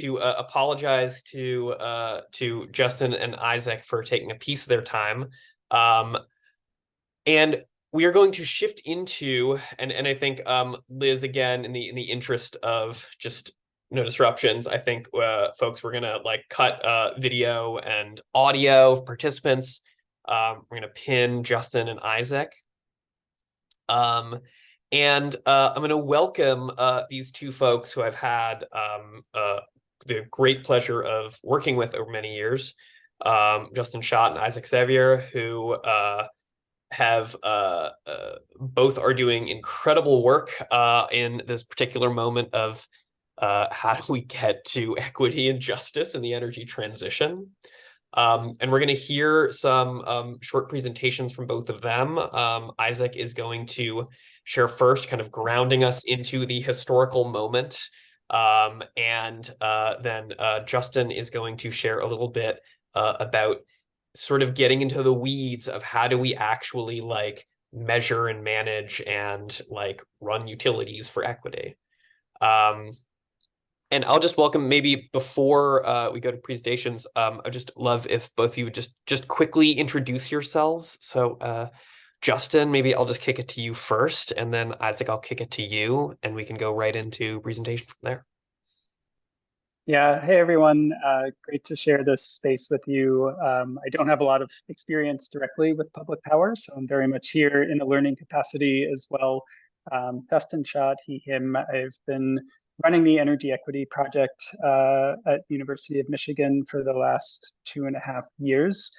to apologize to Justin and Isaac for taking a piece of their time. And we are going to shift into, and I think Liz, again, in the interest of just no disruptions, I think folks, we're gonna like cut video and audio of participants. We're gonna pin Justin and Isaac. And I'm going to welcome these two folks who I've had the great pleasure of working with over many years, Justin Schott and Isaac Xavier, who have both are doing incredible work in this particular moment of how do we get to equity and justice in the energy transition. And we're going to hear some short presentations from both of them. Isaac is going to share first, kind of grounding us into the historical moment. And then Justin is going to share a little bit about sort of getting into the weeds of how do we actually like measure and manage and like run utilities for equity. And I'll just welcome, maybe before we go to presentations, I'd just love if both of you would just quickly introduce yourselves. So Justin, maybe I'll just kick it to you first, and then Isaac, I'll kick it to you, and we can go right into presentation from there. Yeah, hey everyone, great to share this space with you. I don't have a lot of experience directly with public power, so I'm very much here in a learning capacity as well. Justin Schott, he, him, I've been running the Energy Equity Project at University of Michigan for the last 2.5 years.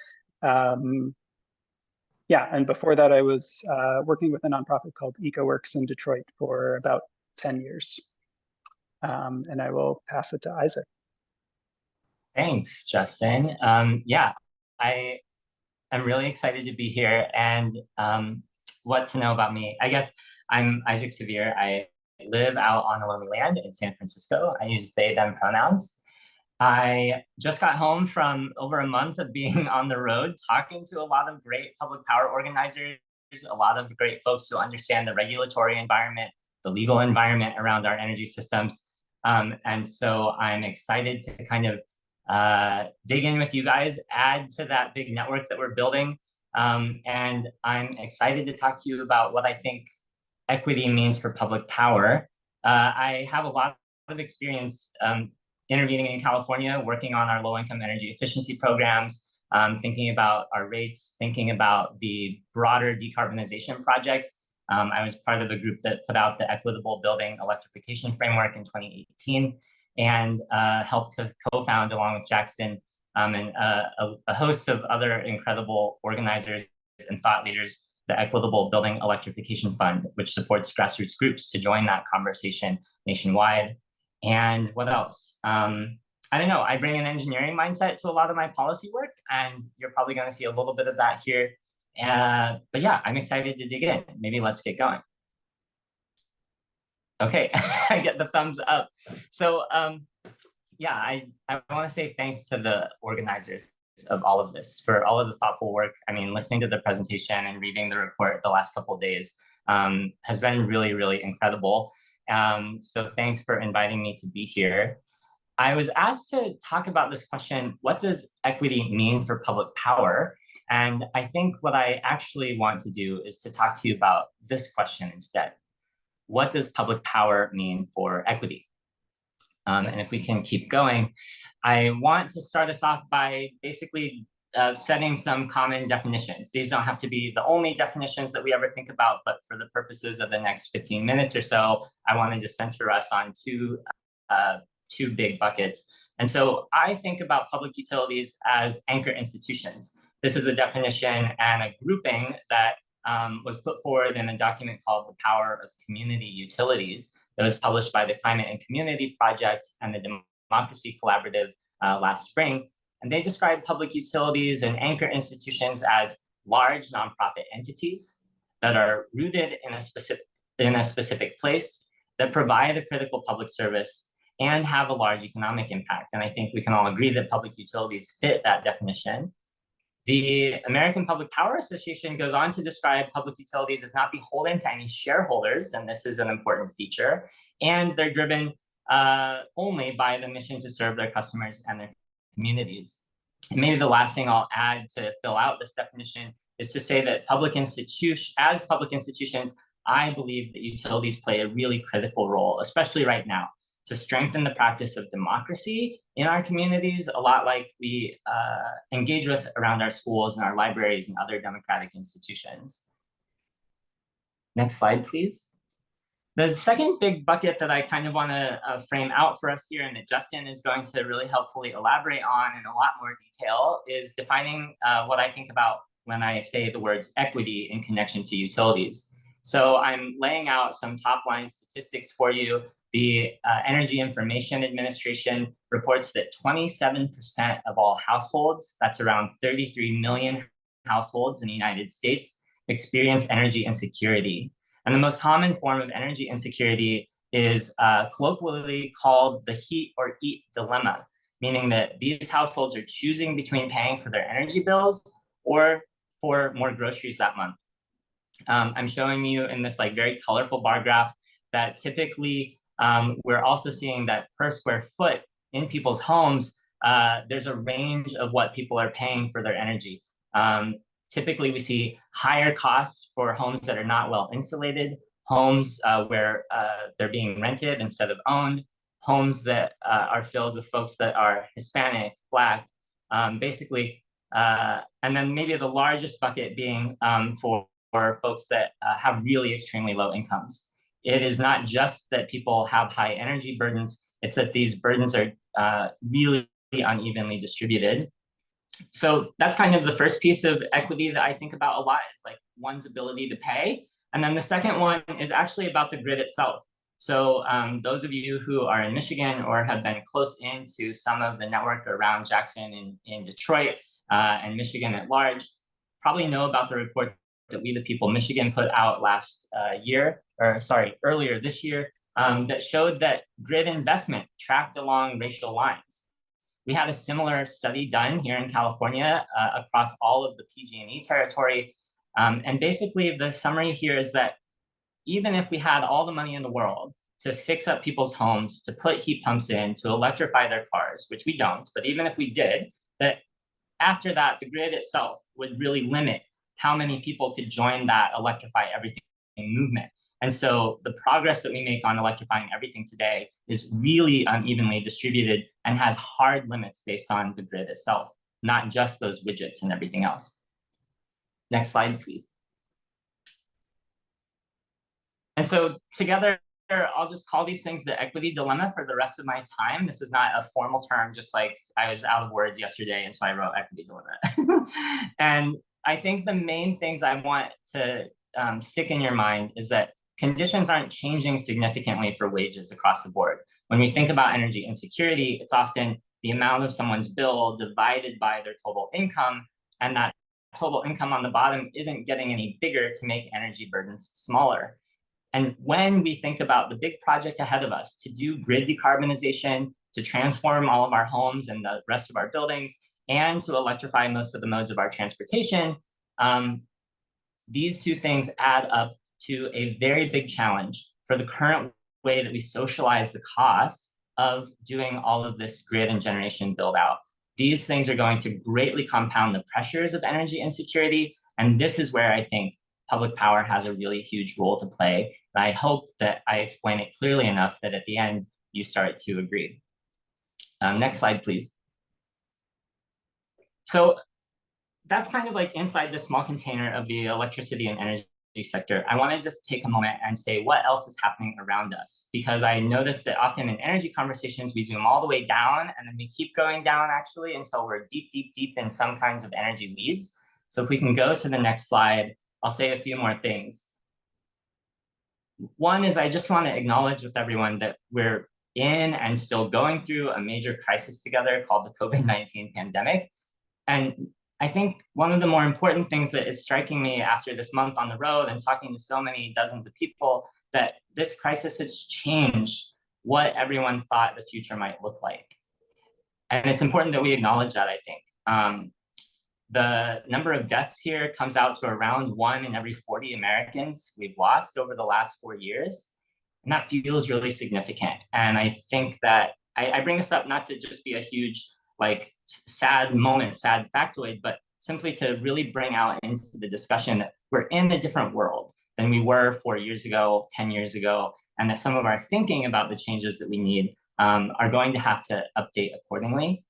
Yeah, and before that I was working with a nonprofit called EcoWorks in Detroit for about 10 years. And I will pass it to Isaac. Thanks, Justin. Yeah, I am really excited to be here. And what to know about me? I guess I'm Isaac Xavier. I live out on a lonely land in San Francisco. I use they, them pronouns. I just got home from over a month of being on the road, talking to a lot of great public power organizers, a lot of great folks who understand the regulatory environment, the legal environment around our energy systems. And so I'm excited to kind of dig in with you guys, add to that big network that we're building. And I'm excited to talk to you about what I think equity means for public power. I have a lot of experience intervening in California, working on our low-income energy efficiency programs, thinking about our rates, thinking about the broader decarbonization project. I was part of a group that put out the Equitable Building Electrification Framework in 2018 and helped to co-found, along with Jackson and a host of other incredible organizers and thought leaders, the Equitable Building Electrification Fund, which supports grassroots groups to join that conversation nationwide. And what else? I don't know, I bring an engineering mindset to a lot of my policy work, and you're probably going to see a little bit of that here. But yeah, I'm excited to dig in. Maybe let's get going. Okay, I get the thumbs up. So yeah, I want to say thanks to the organizers of all of this for all of the thoughtful work. I mean, listening to the presentation and reading the report the last couple of days has been really, really incredible. So thanks for inviting me to be here. I was asked to talk about this question, what does equity mean for public power? And I think what I actually want to do is to talk to you about this question instead. What does public power mean for equity? And if we can keep going, I want to start us off by basically setting some common definitions. These don't have to be the only definitions that we ever think about, but for the purposes of the next 15 minutes or so, I wanted to center us on two big buckets. And so I think about public utilities as anchor institutions. This is a definition and a grouping that was put forward in a document called The Power of Community Utilities that was published by the Climate and Community Project and the Democracy Collaborative last spring. And they describe public utilities and anchor institutions as large nonprofit entities that are rooted in a specific place, that provide a critical public service and have a large economic impact. And I think we can all agree that public utilities fit that definition. The American Public Power Association goes on to describe public utilities as not beholden to any shareholders, and this is an important feature, and they're driven only by the mission to serve their customers and their communities. And maybe the last thing I'll add to fill out this definition is to say that as public institutions, I believe that utilities play a really critical role, especially right now, to strengthen the practice of democracy in our communities, a lot like we engage with around our schools and our libraries and other democratic institutions. Next slide, please. The second big bucket that I kind of want to frame out for us here, and that Justin is going to really helpfully elaborate on in a lot more detail, is defining what I think about when I say the words equity in connection to utilities. So I'm laying out some top line statistics for you. The Energy Information Administration reports that 27% of all households, that's around 33 million households in the United States, experience energy insecurity. And the most common form of energy insecurity is colloquially called the heat or eat dilemma, meaning that these households are choosing between paying for their energy bills or for more groceries that month. I'm showing you in this very colorful bar graph that typically we're also seeing that per square foot in people's homes, there's a range of what people are paying for their energy. Typically, we see higher costs for homes that are not well insulated, homes where they're being rented instead of owned, homes that are filled with folks that are Hispanic, Black, basically, and then maybe the largest bucket being for folks that have really extremely low incomes. It is not just that people have high energy burdens, it's that these burdens are really unevenly distributed. So that's kind of the first piece of equity that I think about a lot, is one's ability to pay. And then the second one is actually about the grid itself. So those of you who are in Michigan or have been close into some of the network around Jackson in Detroit and Michigan at large probably know about the report that We the People Michigan put out earlier this year, that showed that grid investment tracked along racial lines. We had a similar study done here in California across all of the PG&E territory. And basically the summary here is that even if we had all the money in the world to fix up people's homes, to put heat pumps in, to electrify their cars, which we don't, but even if we did, that after that, the grid itself would really limit how many people could join that electrify everything movement. And so the progress that we make on electrifying everything today is really unevenly distributed and has hard limits based on the grid itself, not just those widgets and everything else. Next slide, please. And so together, I'll just call these things the equity dilemma for the rest of my time. This is not a formal term, just like I was out of words yesterday, and so I wrote equity dilemma. And I think the main things I want to stick in your mind is that conditions aren't changing significantly for wages across the board. When we think about energy insecurity, it's often the amount of someone's bill divided by their total income, and that total income on the bottom isn't getting any bigger to make energy burdens smaller. And when we think about the big project ahead of us to do grid decarbonization, to transform all of our homes and the rest of our buildings, and to electrify most of the modes of our transportation, these two things add up to a very big challenge for the current way that we socialize the cost of doing all of this grid and generation build out. These things are going to greatly compound the pressures of energy insecurity. And this is where I think public power has a really huge role to play. And I hope that I explain it clearly enough that at the end, you start to agree. Next slide, please. So that's kind of inside the small container of the electricity and energy sector. I want to just take a moment and say what else is happening around us, because I noticed that often in energy conversations, we zoom all the way down and then we keep going down actually until we're deep, deep, deep in some kinds of energy weeds. So if we can go to the next slide, I'll say a few more things. One is I just want to acknowledge with everyone that we're in and still going through a major crisis together called the COVID-19 pandemic. And I think one of the more important things that is striking me after this month on the road and talking to so many dozens of people, that this crisis has changed what everyone thought the future might look like. And it's important that we acknowledge that, I think. The number of deaths here comes out to around 1 in every 40 Americans we've lost over the last 4 years. And that feels really significant. And I think that I bring this up not to just be a huge, like, sad moment, sad factoid, but simply to really bring out into the discussion that we're in a different world than we were 4 years ago, 10 years ago, and that some of our thinking about the changes that we need are going to have to update accordingly.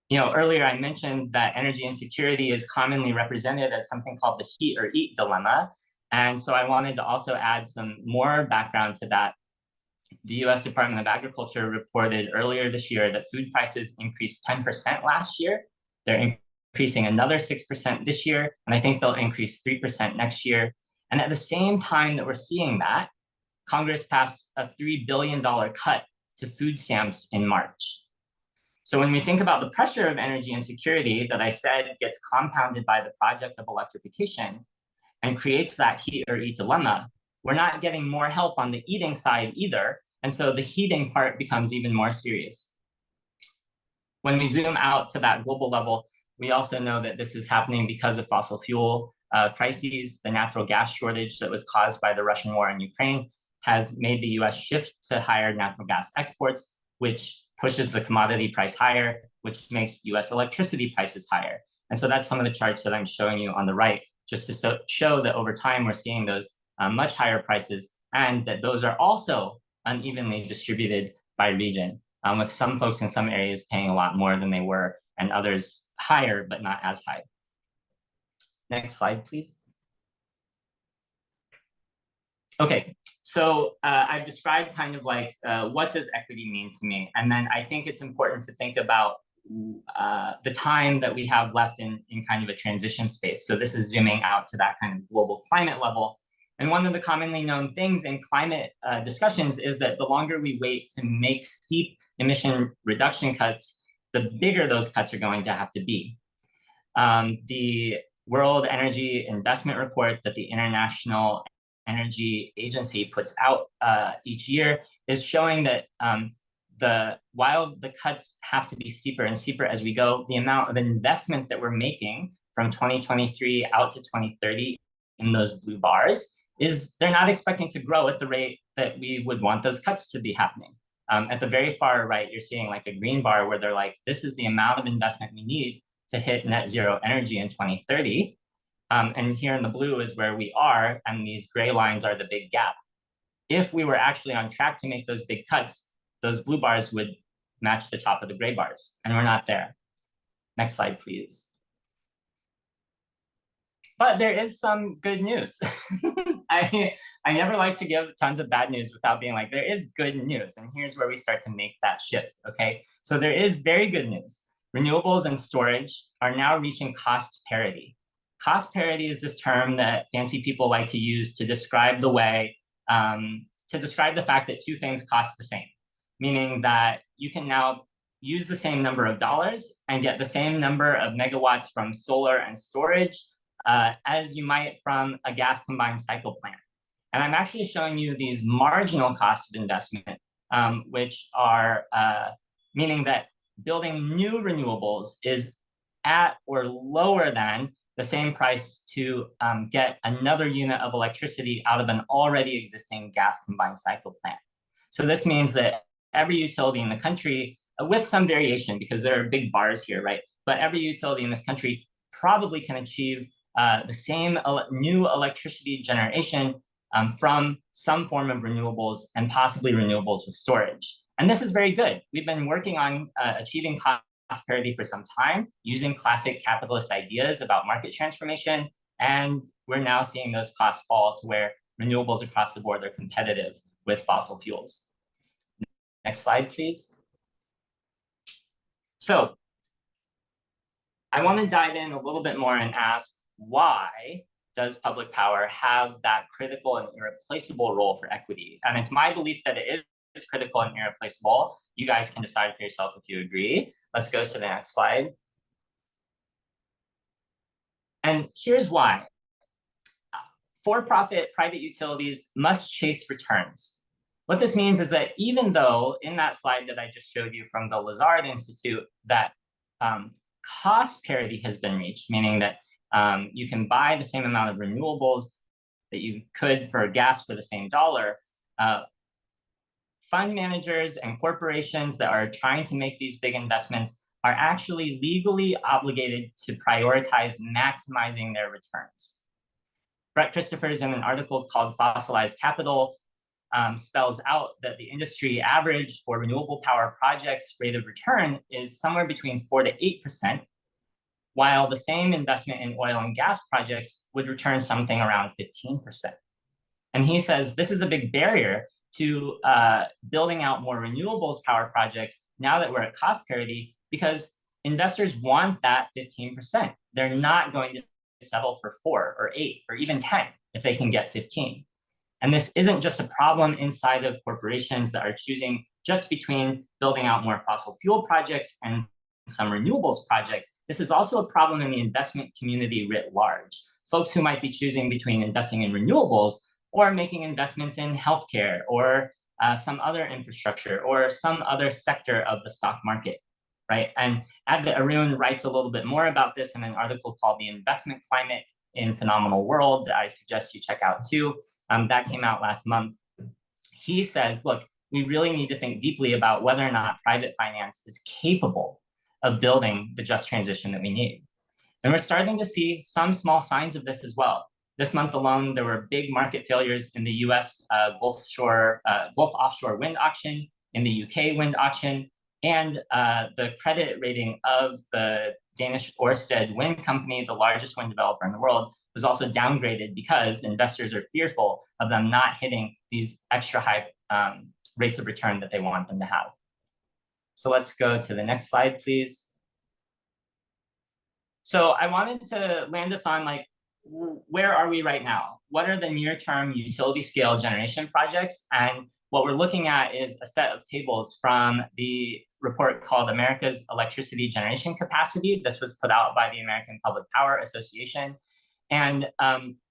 You know, earlier I mentioned that energy insecurity is commonly represented as something called the heat or eat dilemma. And so I wanted to also add some more background to that. The US Department of Agriculture reported earlier this year that food prices increased 10% last year. They're increasing another 6% this year, and I think they'll increase 3% next year. And at the same time that we're seeing that, Congress passed a $3 billion cut to food stamps in March. So when we think about the pressure of energy insecurity that I said gets compounded by the project of electrification and creates that heat or eat dilemma, we're not getting more help on the eating side either. And so the heating part becomes even more serious. When we zoom out to that global level, we also know that this is happening because of fossil fuel crises. The natural gas shortage that was caused by the Russian war in Ukraine has made the US shift to higher natural gas exports, which pushes the commodity price higher, which makes US electricity prices higher. And so that's some of the charts that I'm showing you on the right, just to show that over time we're seeing those much higher prices, and that those are also unevenly distributed by region, with some folks in some areas paying a lot more than they were, and others higher, but not as high. Next slide, please. Okay, so I've described kind of like what does equity mean to me? And then I think it's important to think about the time that we have left in kind of a transition space. So this is zooming out to that kind of global climate level. And one of the commonly known things in climate discussions is that the longer we wait to make steep emission reduction cuts, the bigger those cuts are going to have to be. The World Energy Investment Report that the International Energy Agency puts out each year is showing that while the cuts have to be steeper and steeper as we go, the amount of investment that we're making from 2023 out to 2030 in those blue bars is they're not expecting to grow at the rate that we would want those cuts to be happening. At the very far right, you're seeing like a green bar where they're like, this is the amount of investment we need to hit net zero energy in 2030. And here in the blue is where we are, and these gray lines are the big gap. If we were actually on track to make those big cuts, those blue bars would match the top of the gray bars, and we're not there. Next slide, please. But there is some good news. I never like to give tons of bad news without being like, there is good news. And here's where we start to make that shift, okay? So there is very good news. Renewables and storage are now reaching cost parity. Cost parity is this term that fancy people like to use to describe the way, to describe the fact that two things cost the same, meaning that you can now use the same number of dollars and get the same number of megawatts from solar and storage as you might from a gas combined cycle plant. And I'm actually showing you these marginal costs of investment, which are meaning that building new renewables is at or lower than the same price to get another unit of electricity out of an already existing gas combined cycle plant. So this means that every utility in the country, with some variation because there are big bars here, right? But every utility in this country probably can achieve the same new electricity generation from some form of renewables, and possibly renewables with storage. And this is very good. We've been working on achieving cost parity for some time, using classic capitalist ideas about market transformation. And we're now seeing those costs fall to where renewables across the board are competitive with fossil fuels. Next slide, please. So I want to dive in a little bit more and ask, why does public power have that critical and irreplaceable role for equity? And it's my belief that it is critical and irreplaceable. You guys can decide for yourself if you agree. Let's go to the next slide. And here's why. For-profit private utilities must chase returns. What this means is that even though in that slide that I just showed you from the Lazard Institute, that cost parity has been reached, meaning that you can buy the same amount of renewables that you could for gas for the same dollar, fund managers and corporations that are trying to make these big investments are actually legally obligated to prioritize maximizing their returns. Brett Christophers, in an article called Fossilized Capital, spells out that the industry average for renewable power projects rate of return is somewhere between 4 to 8%, while the same investment in oil and gas projects would return something around 15%. And he says this is a big barrier to building out more renewables power projects now that we're at cost parity, because investors want that 15%. They're not going to settle for 4 or 8 or even 10 if they can get 15. And this isn't just a problem inside of corporations that are choosing just between building out more fossil fuel projects and some renewables projects. This is also a problem in the investment community writ large. Folks who might be choosing between investing in renewables or making investments in healthcare or some other infrastructure or some other sector of the stock market, right? And Advait Arun writes a little bit more about this in an article called The Investment Climate in Phenomenal World that I suggest you check out too. That came out last month. He says, look, we really need to think deeply about whether or not private finance is capable of building the just transition that we need. And we're starting to see some small signs of this as well. This month alone, there were big market failures in the US Gulf offshore wind auction, in the UK wind auction, and the credit rating of the Danish Ørsted wind company, the largest wind developer in the world, was also downgraded because investors are fearful of them not hitting these extra high rates of return that they want them to have. So let's go to the next slide, please. So I wanted to land us on, like, where are we right now? What are the near-term utility scale generation projects? And what we're looking at is a set of tables from the report called America's Electricity Generation Capacity. This was put out by the American Public Power Association. And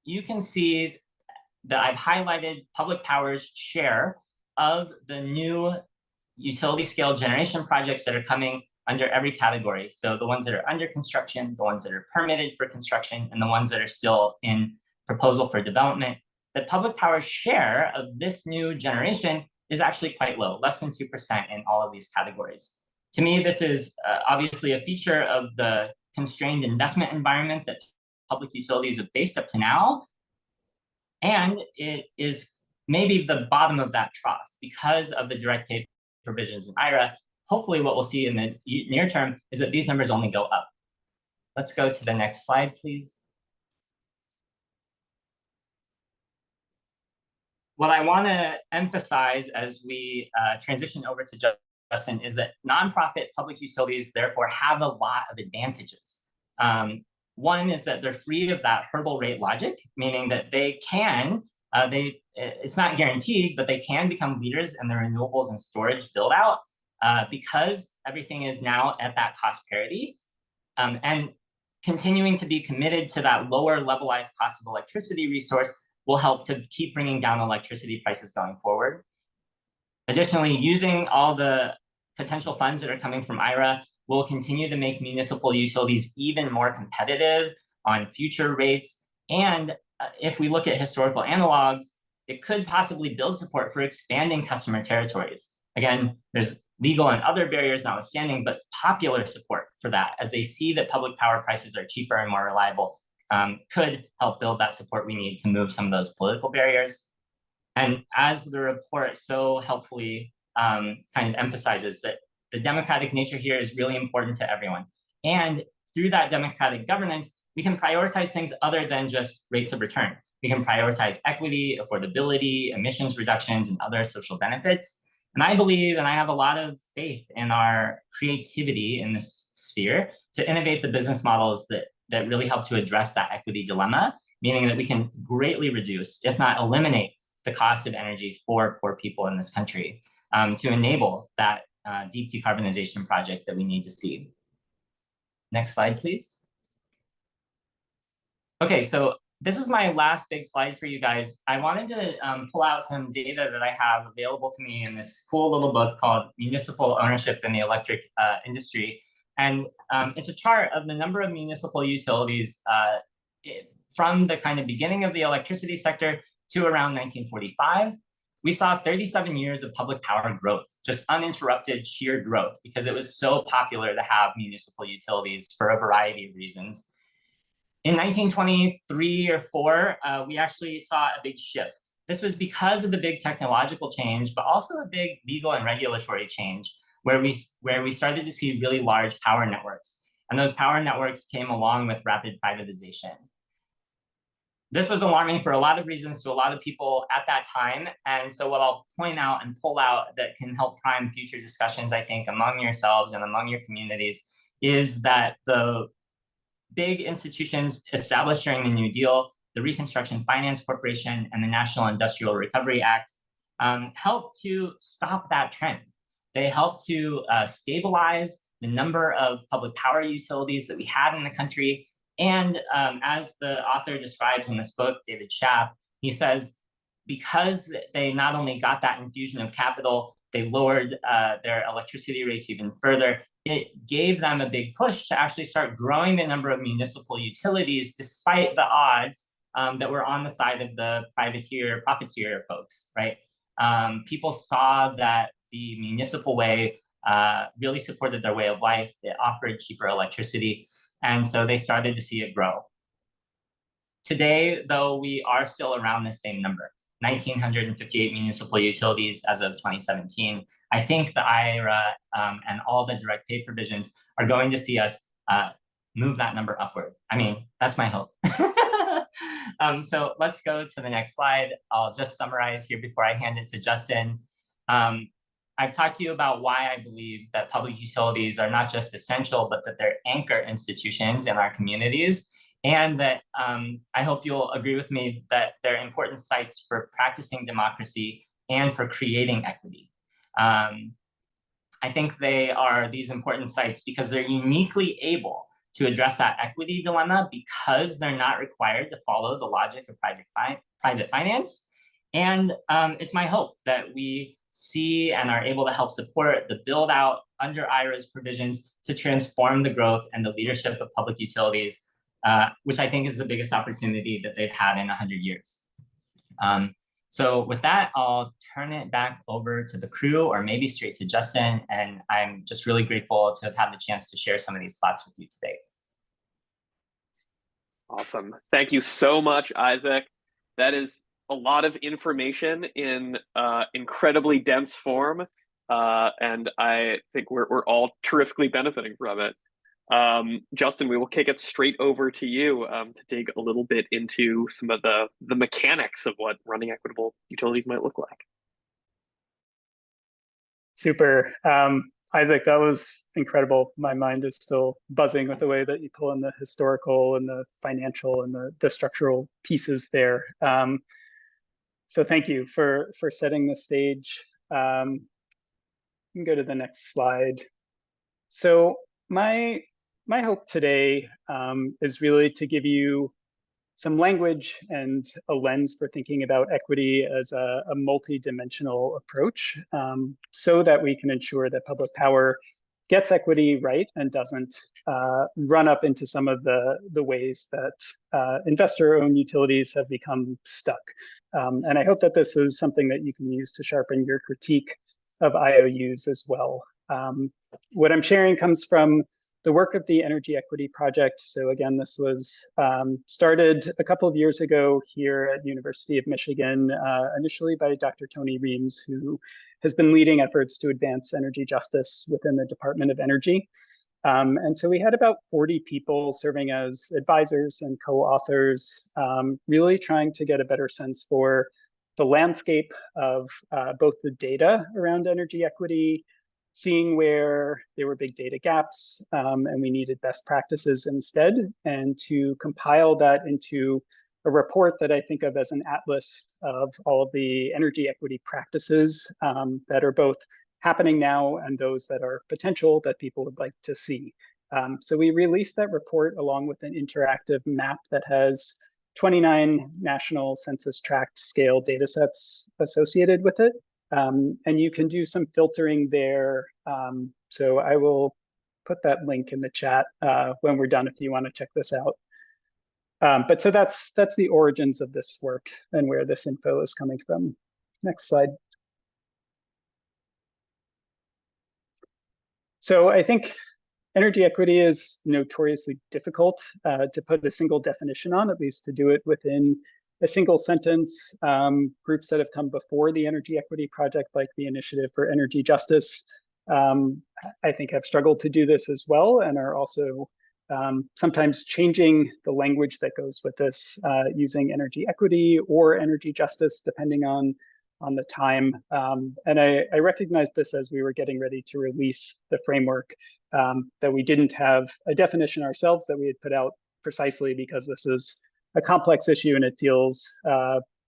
you can see that I've highlighted public power's share of the new utility scale generation projects that are coming under every category. So the ones that are under construction, the ones that are permitted for construction, and the ones that are still in proposal for development. The public power's share of this new generation is actually quite low, less than 2% in all of these categories. To me, this is obviously a feature of the constrained investment environment that public utilities have faced up to now. And it is maybe the bottom of that trough because of the direct pay provisions in IRA. Hopefully what we'll see in the near term is that these numbers only go up. Let's go to the next slide, please. What I want to emphasize as we transition over to Justin is that nonprofit public utilities therefore have a lot of advantages. One is that they're free of that hurdle rate logic, meaning that they can, it's not guaranteed, but they can become leaders in the renewables and storage build out because everything is now at that cost parity. And continuing to be committed to that lower levelized cost of electricity resource will help to keep bringing down electricity prices going forward. Additionally, using all the potential funds that are coming from IRA will continue to make municipal utilities even more competitive on future rates. And if we look at historical analogs, it could possibly build support for expanding customer territories. Again, there's legal and other barriers notwithstanding, but popular support for that as they see that public power prices are cheaper and more reliable could help build that support we need to move some of those political barriers. And as the report so helpfully kind of emphasizes, that the democratic nature here is really important to everyone. And through that democratic governance, we can prioritize things other than just rates of return. We can prioritize equity, affordability, emissions reductions, and other social benefits. And I believe, and I have a lot of faith in our creativity in this sphere to innovate the business models that really help to address that equity dilemma, meaning that we can greatly reduce, if not eliminate, the cost of energy for poor people in this country to enable that deep decarbonization project that we need to see. Next slide, please. Okay, so this is my last big slide for you guys. I wanted to pull out some data that I have available to me in this cool little book called Municipal Ownership in the Electric Industry. And it's a chart of the number of municipal utilities from the kind of beginning of the electricity sector to around 1945. we saw 37 years of public power growth, just uninterrupted sheer growth, because it was so popular to have municipal utilities for a variety of reasons. In 1923 or 4, we actually saw a big shift. This was because of the big technological change, but also a big legal and regulatory change, where we started to see really large power networks. And those power networks came along with rapid privatization. This was alarming for a lot of reasons to a lot of people at that time. And so what I'll point out and pull out that can help prime future discussions, I think, among yourselves and among your communities, is that the big institutions established during the New Deal, the Reconstruction Finance Corporation and the National Industrial Recovery Act, helped to stop that trend. They helped to stabilize the number of public power utilities that we had in the country. And as the author describes in this book, David Schaap, he says, because they not only got that infusion of capital, they lowered their electricity rates even further. It gave them a big push to actually start growing the number of municipal utilities, despite the odds that were on the side of the profiteer folks, right? People saw that the municipal way really supported their way of life. It offered cheaper electricity. And so they started to see it grow. Today, though, we are still around the same number, 1,958 municipal utilities as of 2017. I think the IRA and all the direct pay provisions are going to see us move that number upward. I mean, that's my hope. So let's go to the next slide. I'll just summarize here before I hand it to Justin. I've talked to you about why I believe that public utilities are not just essential, but that they're anchor institutions in our communities. And that I hope you'll agree with me that they're important sites for practicing democracy and for creating equity. I think they are these important sites because they're uniquely able to address that equity dilemma because they're not required to follow the logic of private finance. And it's my hope that we see and are able to help support the build out under IRA's provisions to transform the growth and the leadership of public utilities, which I think is the biggest opportunity that they've had in 100 years. So with that, I'll turn it back over to the crew or maybe straight to Justin. And I'm just really grateful to have had the chance to share some of these thoughts with you today. Awesome. Thank you so much, Isaac. That is a lot of information in incredibly dense form. And I think we're all terrifically benefiting from it. Justin, we will kick it straight over to you to dig a little bit into some of the mechanics of what running equitable utilities might look like. Super. Isaac, that was incredible. My mind is still buzzing with the way that you pull in the historical and the financial and the structural pieces there. So thank you for setting the stage. You can go to the next slide. So my hope today is really to give you some language and a lens for thinking about equity as a multi-dimensional approach so that we can ensure that public power gets equity right and doesn't run up into some of the ways that investor-owned utilities have become stuck. And I hope that this is something that you can use to sharpen your critique of IOUs as well. What I'm sharing comes from the work of the Energy Equity Project. So again, this was started a couple of years ago here at the University of Michigan, initially by Dr. Tony Reams, who has been leading efforts to advance energy justice within the Department of Energy. And so we had about 40 people serving as advisors and co-authors, really trying to get a better sense for the landscape of both the data around energy equity, seeing where there were big data gaps and we needed best practices instead, and to compile that into a report that I think of as an atlas of all of the energy equity practices that are both happening now and those that are potential that people would like to see. So we released that report along with an interactive map that has 29 national census tract scale data sets associated with it. And you can do some filtering there. So I will put that link in the chat when we're done if you want to check this out. But so that's the origins of this work and where this info is coming from. Next slide. So I think energy equity is notoriously difficult to put a single definition on, at least to do it within a single sentence. Groups that have come before the Energy Equity Project, like the Initiative for Energy Justice, I think have struggled to do this as well, and are also sometimes changing the language that goes with this, using energy equity or energy justice, depending on the time. And I recognized this as we were getting ready to release the framework, that we didn't have a definition ourselves that we had put out precisely because this is a complex issue and it feels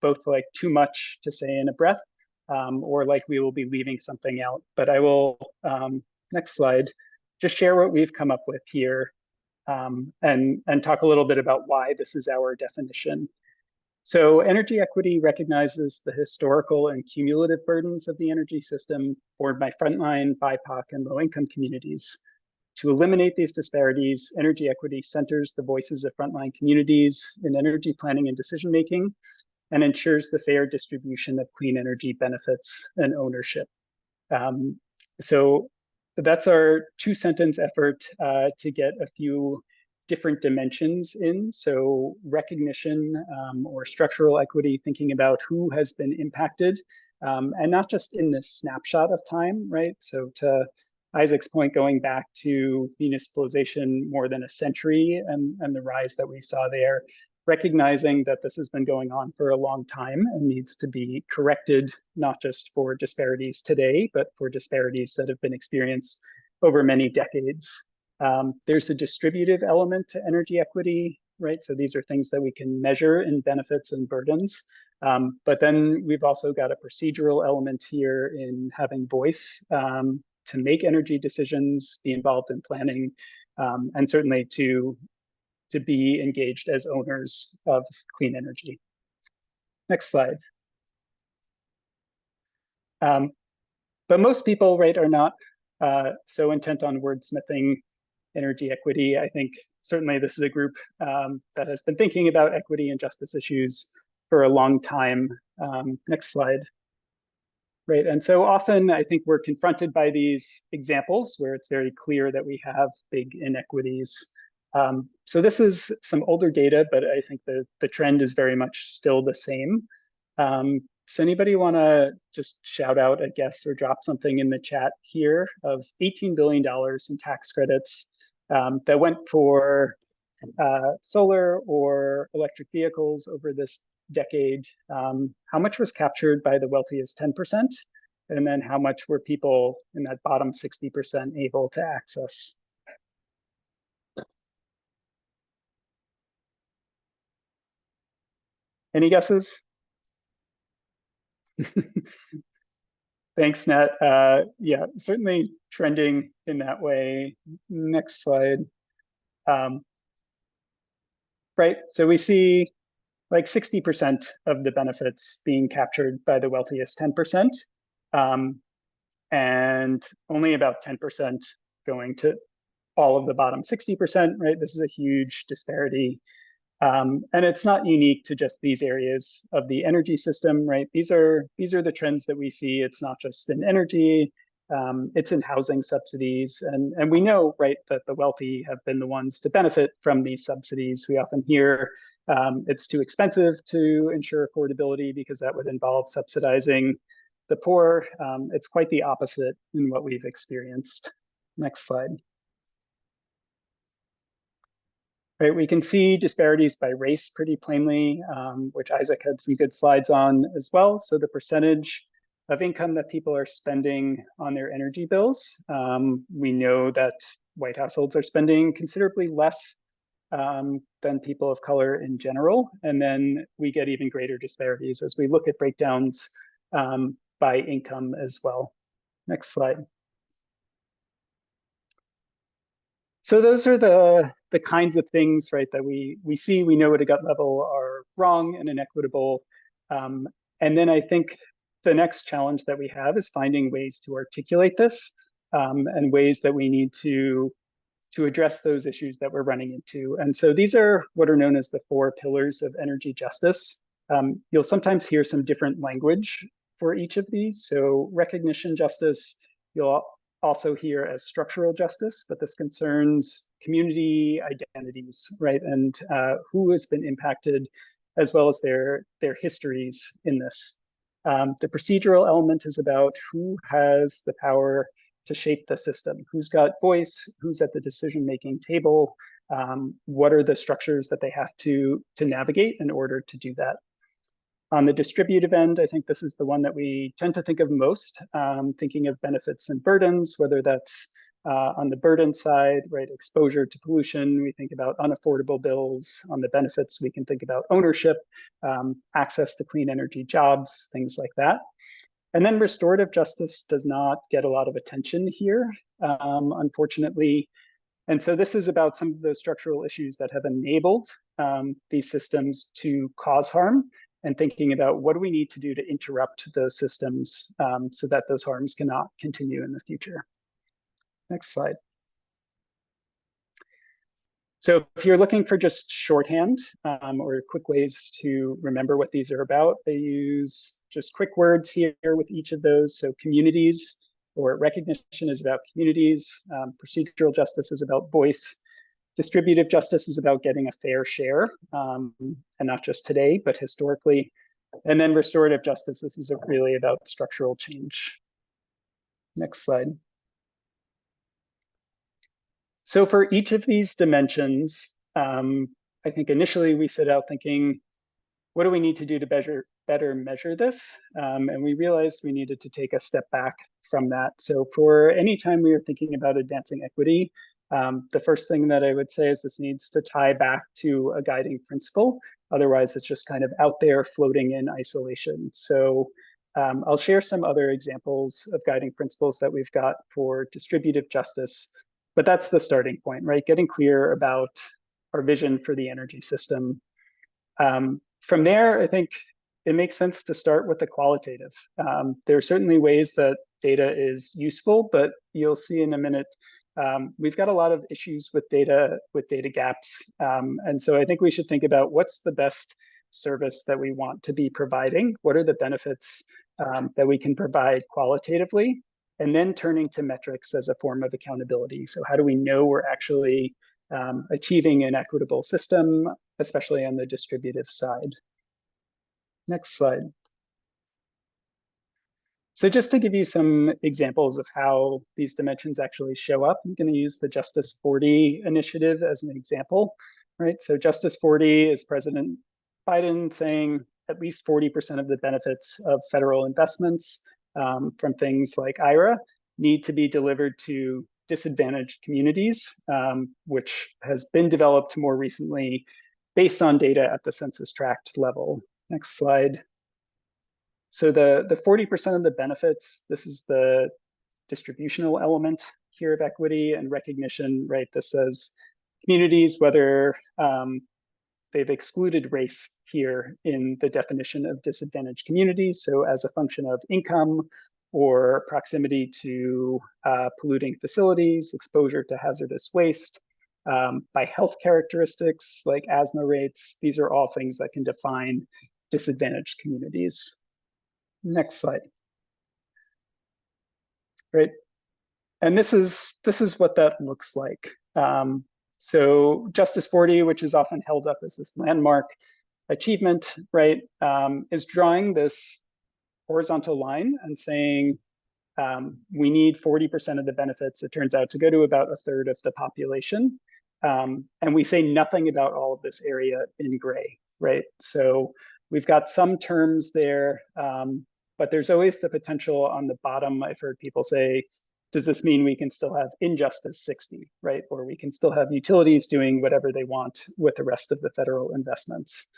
both like too much to say in a breath, or like we will be leaving something out. But I will, next slide, just share what we've come up with here, and talk a little bit about why this is our definition. So energy equity recognizes the historical and cumulative burdens of the energy system borne by frontline, BIPOC, and low-income communities. To eliminate these disparities, energy equity centers the voices of frontline communities in energy planning and decision-making, and ensures the fair distribution of clean energy benefits and ownership. So that's our two-sentence effort to get a few different dimensions in. So recognition, or structural equity, thinking about who has been impacted, and not just in this snapshot of time, right? So to Isaac's point, going back to municipalization more than a century and the rise that we saw there, recognizing that this has been going on for a long time and needs to be corrected, not just for disparities today, but for disparities that have been experienced over many decades. There's a distributive element to energy equity, right? So these are things that we can measure in benefits and burdens. But then we've also got a procedural element here in having voice, to make energy decisions, be involved in planning, and certainly to be engaged as owners of clean energy. Next slide. But most people, right, are not so intent on wordsmithing energy equity. I think certainly this is a group that has been thinking about equity and justice issues for a long time. Next slide. Right, and so often I think we're confronted by these examples where it's very clear that we have big inequities. So this is some older data, but I think the trend is very much still the same. Does anybody want to just shout out a guess or drop something in the chat here of $18 billion in tax credits that went for solar or electric vehicles over this decade? How much was captured by the wealthiest 10%? And then how much were people in that bottom 60% able to access? Any guesses? Thanks, Nat. Yeah, certainly trending in that way. Next slide. Right, so we see like 60% of the benefits being captured by the wealthiest 10%, and only about 10% going to all of the bottom 60%, right? This is a huge disparity. And it's not unique to just these areas of the energy system, right? These are the trends that we see. It's not just in energy, it's in housing subsidies. And we know, right, that the wealthy have been the ones to benefit from these subsidies. We often hear it's too expensive to ensure affordability because that would involve subsidizing the poor. It's quite the opposite in what we've experienced. Next slide. Right, we can see disparities by race pretty plainly, which Isaac had some good slides on as well. So the percentage of income that people are spending on their energy bills, we know that white households are spending considerably less than people of color in general. And then we get even greater disparities as we look at breakdowns by income as well. Next slide. So those are the kinds of things, right, that we see, we know at a gut level are wrong and inequitable. And then I think the next challenge that we have is finding ways to articulate this, and ways that we need to address those issues that we're running into. And so these are what are known as the 4 pillars of energy justice. You'll sometimes hear some different language for each of these. So recognition justice, you'll also hear as structural justice, but this concerns community identities, right? And who has been impacted, as well as their histories in this. The procedural element is about who has the power to shape the system, who's got voice, who's at the decision-making table, what are the structures that they have to navigate in order to do that. On the distributive end, I think this is the one that we tend to think of most, thinking of benefits and burdens, whether that's on the burden side, right, exposure to pollution, we think about unaffordable bills. On the benefits, we can think about ownership, access to clean energy jobs, things like that. And then restorative justice does not get a lot of attention here, unfortunately. And so this is about some of those structural issues that have enabled these systems to cause harm, and thinking about what do we need to do to interrupt those systems so that those harms cannot continue in the future. Next slide. So if you're looking for just shorthand or quick ways to remember what these are about, they use just quick words here with each of those. So communities, or recognition, is about communities. Procedural justice is about voice. Distributive justice is about getting a fair share, and not just today, but historically. And then restorative justice, this is really about structural change. Next slide. So for each of these dimensions, I think initially we set out thinking, what do we need to do to better measure this? And we realized we needed to take a step back from that. So for any time we were thinking about advancing equity, the first thing that I would say is this needs to tie back to a guiding principle. Otherwise, it's just kind of out there floating in isolation. So I'll share some other examples of guiding principles that we've got for distributive justice, but that's the starting point, right? Getting clear about our vision for the energy system. From there, I think it makes sense to start with the qualitative. There are certainly ways that data is useful, but you'll see in a minute, we've got a lot of issues with data gaps. And so I think we should think about what's the best service that we want to be providing, what are the benefits that we can provide qualitatively, and then turning to metrics as a form of accountability. So how do we know we're actually achieving an equitable system, especially on the distributive side? Next slide. So just to give you some examples of how these dimensions actually show up, I'm going to use the Justice 40 initiative as an example, right? So Justice 40 is President Biden saying at least 40% of the benefits of federal investments from things like IRA need to be delivered to disadvantaged communities, which has been developed more recently based on data at the census tract level. Next slide. So the 40% of the benefits, this is the distributional element here of equity and recognition, right? This says communities, whether they've excluded race here in the definition of disadvantaged communities. So as a function of income or proximity to polluting facilities, exposure to hazardous waste, by health characteristics like asthma rates, these are all things that can define disadvantaged communities. Next slide. Right. And this is what that looks like. So Justice 40, which is often held up as this landmark achievement, right, is drawing this horizontal line and saying we need 40% of the benefits, it turns out, to go to about a third of the population. And we say nothing about all of this area in gray, right? So we've got some terms there, but there's always the potential on the bottom. I've heard people say, does this mean we can still have injustice 60, right? Or we can still have utilities doing whatever they want with the rest of the federal investments.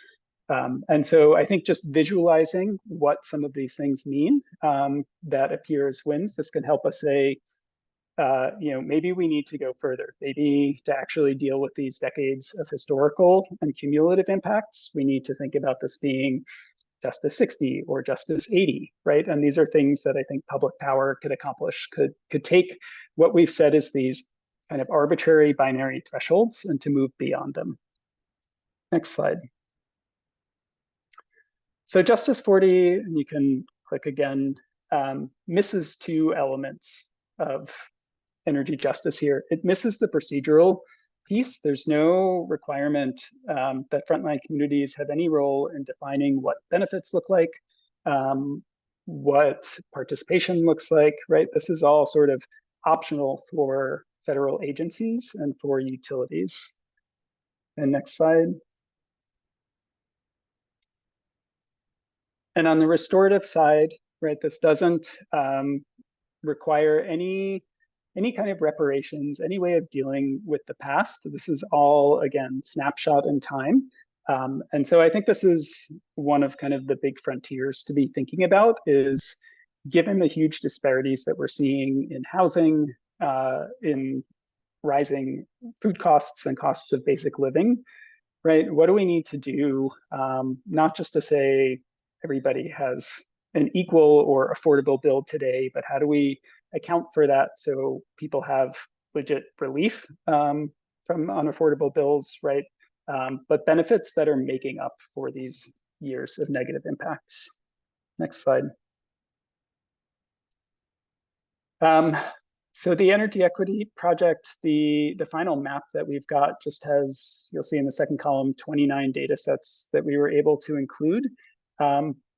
And so I think just visualizing what some of these things mean that appear as wins, this can help us say, maybe we need to go further. Maybe to actually deal with these decades of historical and cumulative impacts, we need to think about this being Justice 60 or Justice 80, right? And these are things that I think public power could accomplish, could take what we've said is these kind of arbitrary binary thresholds and to move beyond them. Next slide. So Justice 40, and you can click again, misses two elements of energy justice here. It misses the procedural piece. There's no requirement that frontline communities have any role in defining what benefits look like, what participation looks like, right? This is all sort of optional for federal agencies and for utilities. And next slide. And on the restorative side, right, this doesn't require any kind of reparations, any way of dealing with the past. This is all, again, snapshot in time. And so I think this is one of kind of the big frontiers to be thinking about is, given the huge disparities that we're seeing in housing, in rising food costs and costs of basic living, right? What do we need to do, not just to say everybody has an equal or affordable bill today, but how do we account for that so people have legit relief from unaffordable bills, right? But benefits that are making up for these years of negative impacts. Next slide. So the Energy Equity Project, the final map that we've got just has, you'll see in the second column, 29 data sets that we were able to include.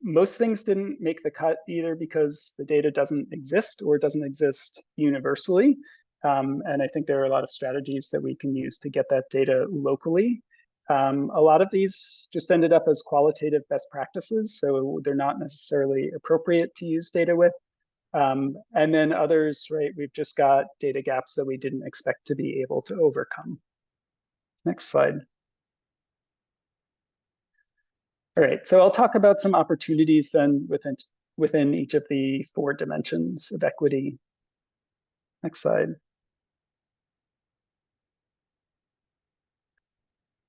Most things didn't make the cut either because the data doesn't exist or doesn't exist universally. And I think there are a lot of strategies that we can use to get that data locally. A lot of these just ended up as qualitative best practices, so they're not necessarily appropriate to use data with. And then others, right, we've just got data gaps that we didn't expect to be able to overcome. Next slide. All right, so I'll talk about some opportunities then within each of the 4 dimensions of equity. Next slide.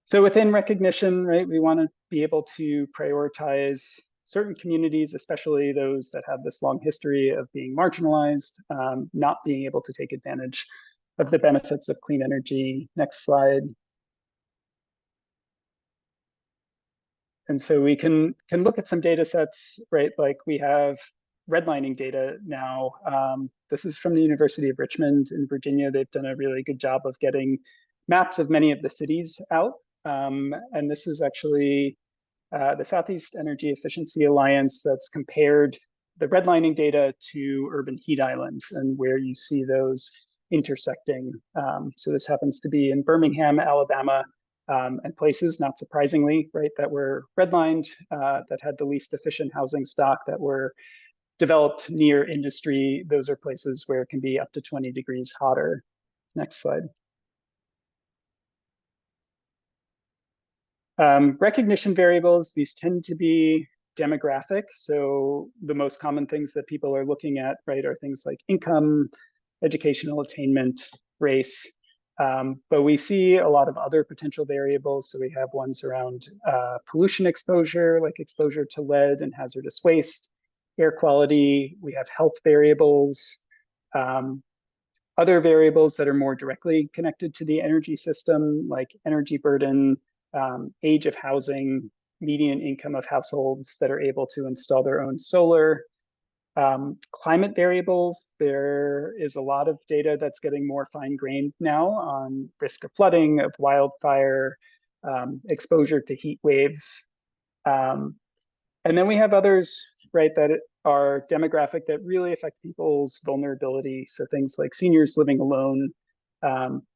So within recognition, right, we want to be able to prioritize certain communities, especially those that have this long history of being marginalized, not being able to take advantage of the benefits of clean energy. Next slide. And so we can look at some data sets, right? Like we have redlining data now. This is from the University of Richmond in Virginia. They've done a really good job of getting maps of many of the cities out. And this is actually the Southeast Energy Efficiency Alliance that's compared the redlining data to urban heat islands and where you see those intersecting. So this happens to be in Birmingham, Alabama, and places, not surprisingly, right, that were redlined, that had the least efficient housing stock, that were developed near industry. Those are places where it can be up to 20 degrees hotter. Next slide. Recognition variables, these tend to be demographic. So the most common things that people are looking at, right, are things like income, educational attainment, race. But we see a lot of other potential variables. So we have ones around pollution exposure, like exposure to lead and hazardous waste, air quality. We have health variables, other variables that are more directly connected to the energy system, like energy burden, age of housing, median income of households that are able to install their own solar. Climate variables, there is a lot of data that's getting more fine-grained now on risk of flooding, of wildfire, exposure to heat waves. And then we have others, right, that are demographic that really affect people's vulnerability. So things like seniors living alone,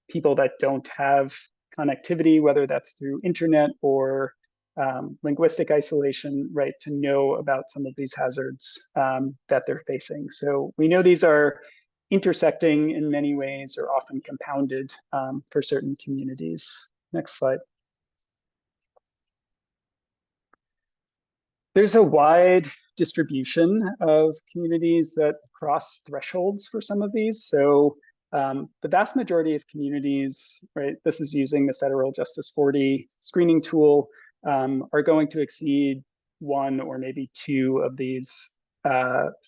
people that don't have connectivity, whether that's through internet or linguistic isolation, right, to know about some of these hazards that they're facing. So we know these are intersecting in many ways or often compounded for certain communities. Next slide. There's a wide distribution of communities that cross thresholds for some of these. So the vast majority of communities, right, this is using the Federal Justice 40 screening tool, are going to exceed 1 or maybe 2 of these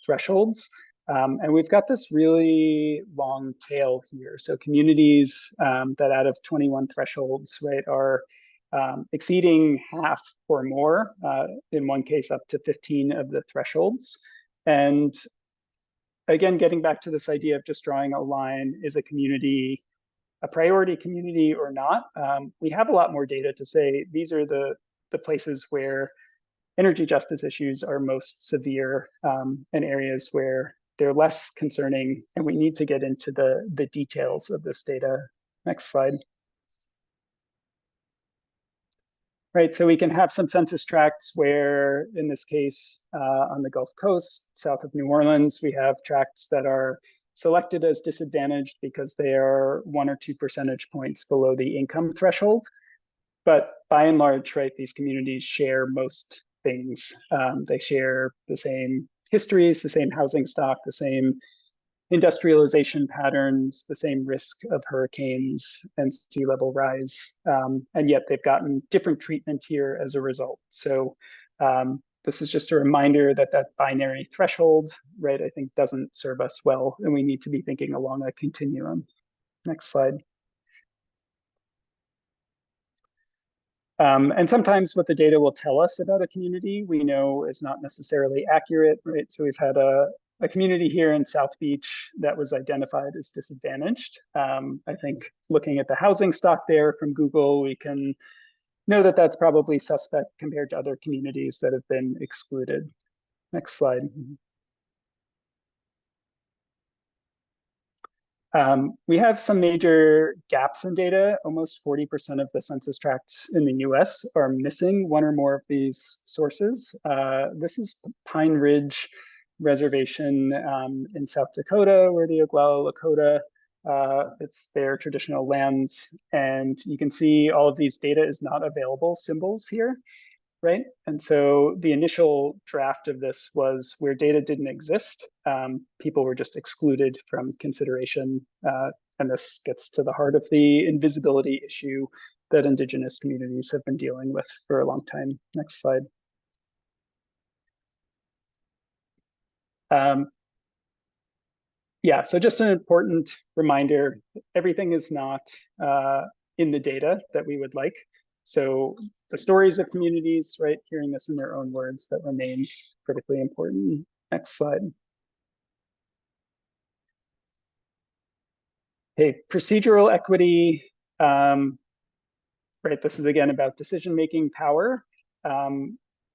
thresholds. And we've got this really long tail here. So communities that out of 21 thresholds, right, are exceeding half or more, in one case up to 15 of the thresholds. And again, getting back to this idea of just drawing a line, is a community a priority community or not? We have a lot more data to say these are the places where energy justice issues are most severe, and areas where they're less concerning, and we need to get into the details of this data. Next slide. Right, so we can have some census tracts where, in this case, on the Gulf Coast, south of New Orleans, we have tracts that are selected as disadvantaged because they are 1 or 2 percentage points below the income threshold. But by and large, right, these communities share most things. They share the same histories, the same housing stock, the same industrialization patterns, the same risk of hurricanes and sea level rise, and yet they've gotten different treatment here as a result. So this is just a reminder that that binary threshold, right, I think doesn't serve us well, and we need to be thinking along a continuum. Next slide. And sometimes what the data will tell us about a community we know is not necessarily accurate, right? So we've had a community here in South Beach that was identified as disadvantaged. I think looking at the housing stock there from Google, we can know that that's probably suspect compared to other communities that have been excluded. Next slide. We have some major gaps in data. Almost 40% of the census tracts in the US are missing one or more of these sources. This is Pine Ridge Reservation in South Dakota, where the Oglala Lakota, it's their traditional lands. And you can see all of these data is not available symbols here, right? And so the initial draft of this was where data didn't exist. People were just excluded from consideration. And this gets to the heart of the invisibility issue that Indigenous communities have been dealing with for a long time. Next slide. Yeah, so just an important reminder, everything is not in the data that we would like. So the stories of communities, right, hearing this in their own words, that remains critically important. Next slide. Okay, procedural equity, right, this is again about decision-making power.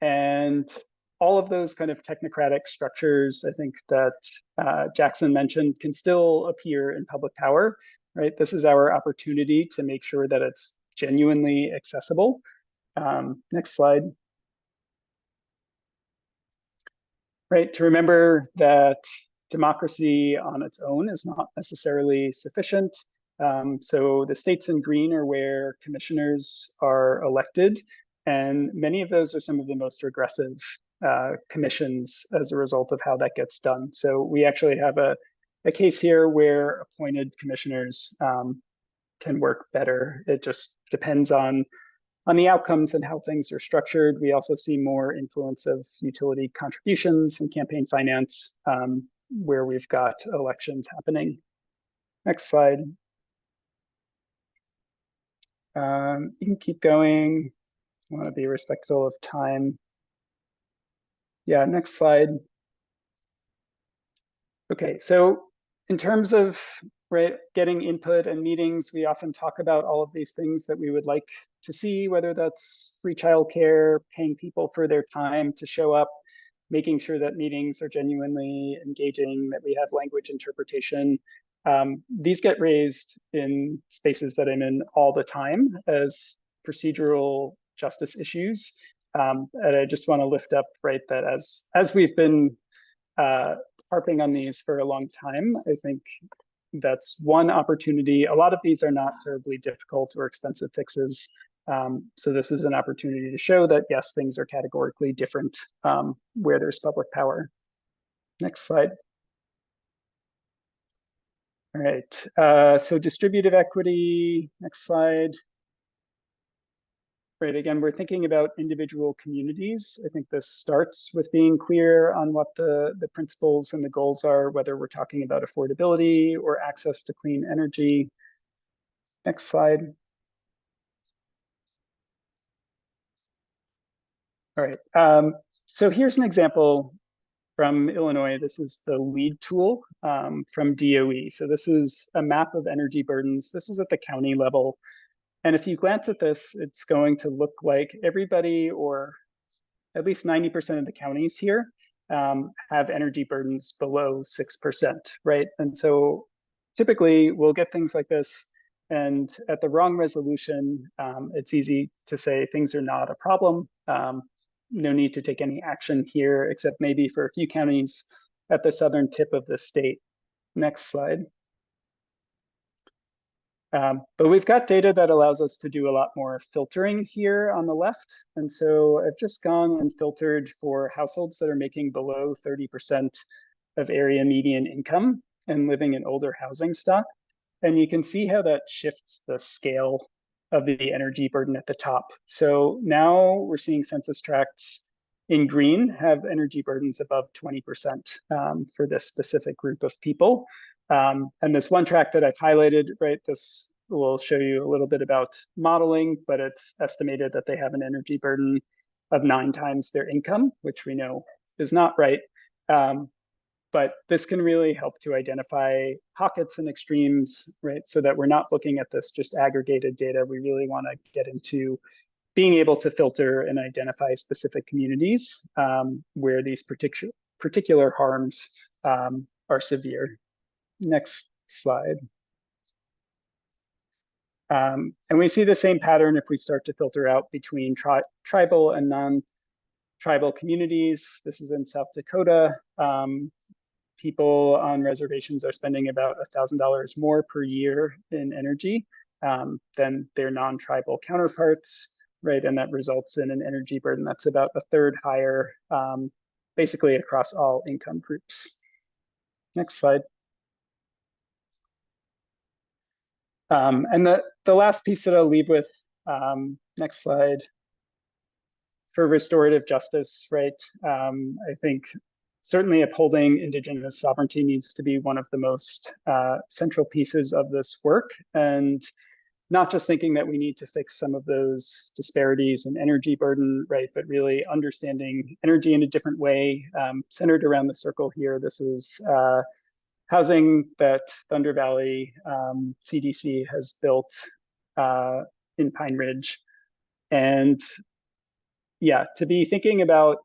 And all of those kind of technocratic structures, I think that Jackson mentioned, can still appear in public power, right? This is our opportunity to make sure that it's genuinely accessible. Next slide. Right, to remember that democracy on its own is not necessarily sufficient. So the states in green are where commissioners are elected, and many of those are some of the most regressive commissions as a result of how that gets done. So we actually have a case here where appointed commissioners can work better. It just depends on the outcomes and how things are structured. We also see more influence of utility contributions and campaign finance where we've got elections happening. Next slide. You can keep going. I want to be respectful of time. Yeah, next slide. Okay, so in terms of right, getting input and meetings, we often talk about all of these things that we would like to see, whether that's free childcare, paying people for their time to show up, making sure that meetings are genuinely engaging, that we have language interpretation. These get raised in spaces that I'm in all the time as procedural justice issues. And I just want to lift up, right, that as we've been harping on these for a long time, I think that's one opportunity. A lot of these are not terribly difficult or expensive fixes. So this is an opportunity to show that, yes, things are categorically different where there's public power. Next slide. All right, so distributive equity, next slide. Right, again, we're thinking about individual communities. I think this starts with being clear on what the principles and the goals are, whether we're talking about affordability or access to clean energy. Next slide. All right, so here's an example, from Illinois. This is the LEAD tool from DOE. So this is a map of energy burdens. This is at the county level. And if you glance at this, it's going to look like everybody, or at least 90% of the counties here, have energy burdens below 6%, right? And so typically we'll get things like this, and at the wrong resolution, it's easy to say things are not a problem. No need to take any action here, except maybe for a few counties at the southern tip of the state. Next slide. But we've got data that allows us to do a lot more filtering here on the left. And so I've just gone and filtered for households that are making below 30% of area median income and living in older housing stock. And you can see how that shifts the scale of the energy burden at the top. So now we're seeing census tracts in green have energy burdens above 20% for this specific group of people. And this one tract that I've highlighted, right, this will show you a little bit about modeling, but it's estimated that they have an energy burden of 9 times their income, which we know is not right. But this can really help to identify pockets and extremes, right? So that we're not looking at this just aggregated data. We really want to get into being able to filter and identify specific communities where these particular harms are severe. Next slide. And we see the same pattern if we start to filter out between tribal and non-tribal communities. This is in South Dakota. People on reservations are spending about $1,000 more per year in energy than their non-tribal counterparts, right? And that results in an energy burden that's about a third higher, basically across all income groups. Next slide. And the last piece that I'll leave with, next slide, for restorative justice, right? I think certainly upholding Indigenous sovereignty needs to be one of the most central pieces of this work, and not just thinking that we need to fix some of those disparities in energy burden, right? But really understanding energy in a different way, centered around the circle here. This is housing that Thunder Valley CDC has built in Pine Ridge. And yeah, to be thinking about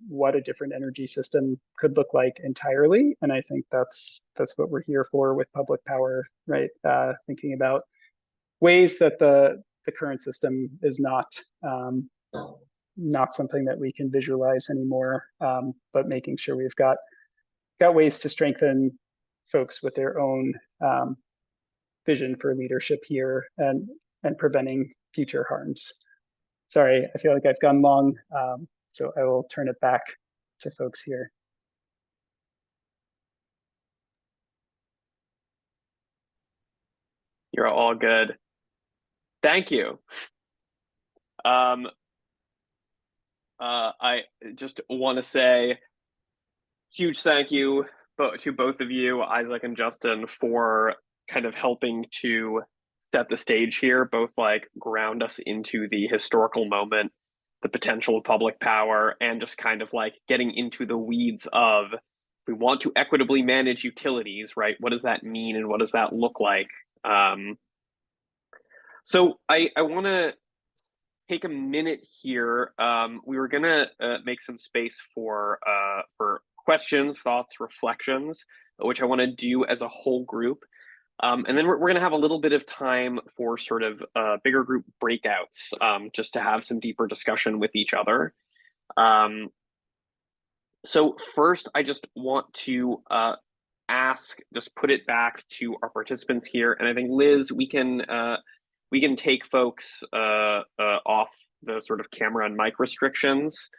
what a different energy system could look like entirely. And I think that's what we're here for with public power, right? Thinking about ways that the current system is not something that we can visualize anymore, but making sure we've got ways to strengthen folks with their own vision for leadership here and preventing future harms. Sorry, I feel like I've gone long, so I will turn it back to folks here. You're all good. Thank you. I just want to say huge thank you to both of you, Isaac and Justin, for kind of helping to set the stage here, both like ground us into the historical moment, the potential of public power, and just kind of like getting into the weeds of, if we want to equitably manage utilities, right? What does that mean and what does that look like? So I want to take a minute here. We were gonna make some space for questions, thoughts, reflections, which I want to do as a whole group. And then we're going to have a little bit of time for sort of bigger group breakouts, just to have some deeper discussion with each other. So first, I just want to just put it back to our participants here. And I think, Liz, we can take folks off the sort of camera and mic restrictions.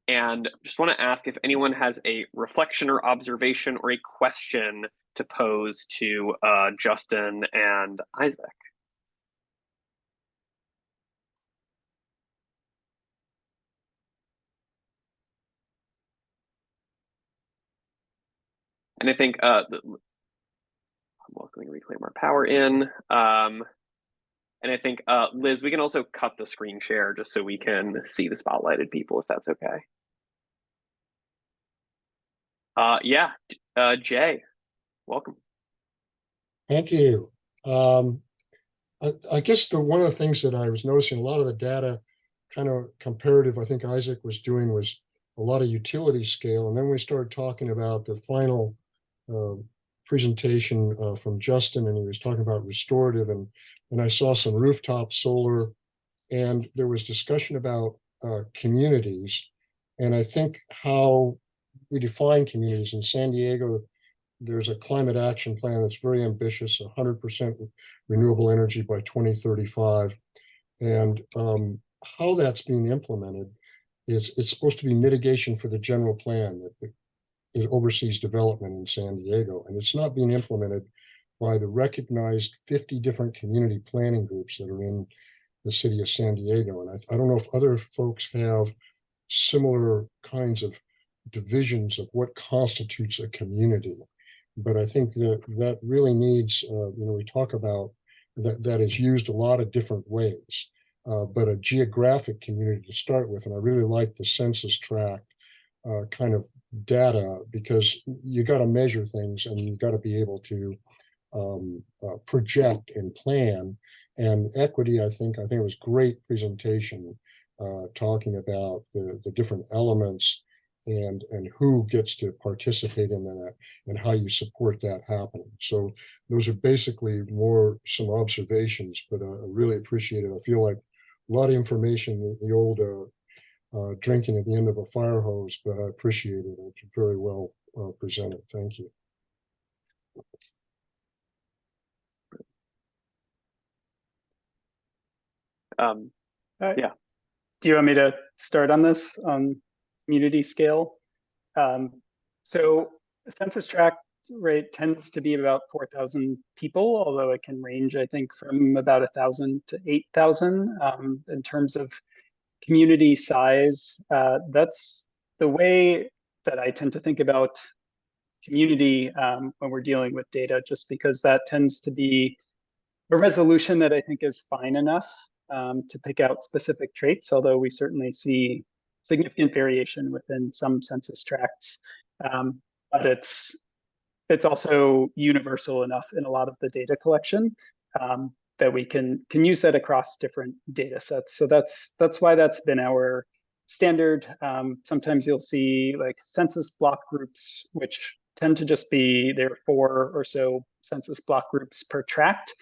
And just want to ask if anyone has a reflection or observation or a question to pose to Justin and Isaac. And I think I'm welcoming Reclaim Our Power in. And I think, Liz, we can also cut the screen share just so we can see the spotlighted people, if that's okay. Yeah, Jay, welcome. Thank you. I guess one of the things that I was noticing, a lot of the data kind of comparative, I think Isaac was doing was a lot of utility scale. And then we started talking about the final uh, presentation from Justin, and he was talking about restorative, and I saw some rooftop solar, and there was discussion about communities. And I think how we define communities in San Diego, there's a climate action plan that's very ambitious, 100% renewable energy by 2035. And how that's being implemented is it's supposed to be mitigation for the general plan that it oversees development in San Diego. And it's not being implemented by the recognized 50 different community planning groups that are in the city of San Diego. And I don't know if other folks have similar kinds of divisions of what constitutes a community. But I think that really needs, we talk about that is used a lot of different ways, but a geographic community to start with. And I really like the census tract kind of data, because you got to measure things and you got to be able to project and plan. And equity, I think it was great presentation talking about the different elements and who gets to participate in that and how you support that happening. So those are basically more some observations, but I really appreciate it. I feel like a lot of information, the old drinking at the end of a fire hose, but I appreciate it. It's very well presented. Thank you. Yeah. Do you want me to start on this on community scale? So census tract rate tends to be about 4,000 people, although it can range, I think, from about 1,000 to 8,000 in terms of community size. That's the way that I tend to think about community when we're dealing with data, just because that tends to be a resolution that I think is fine enough to pick out specific traits, although we certainly see significant variation within some census tracts. But it's also universal enough in a lot of the data collection that we can use that across different data sets. So that's why that's been our standard. Sometimes you'll see like census block groups, which tend to just be there are 4 or so census block groups per tract.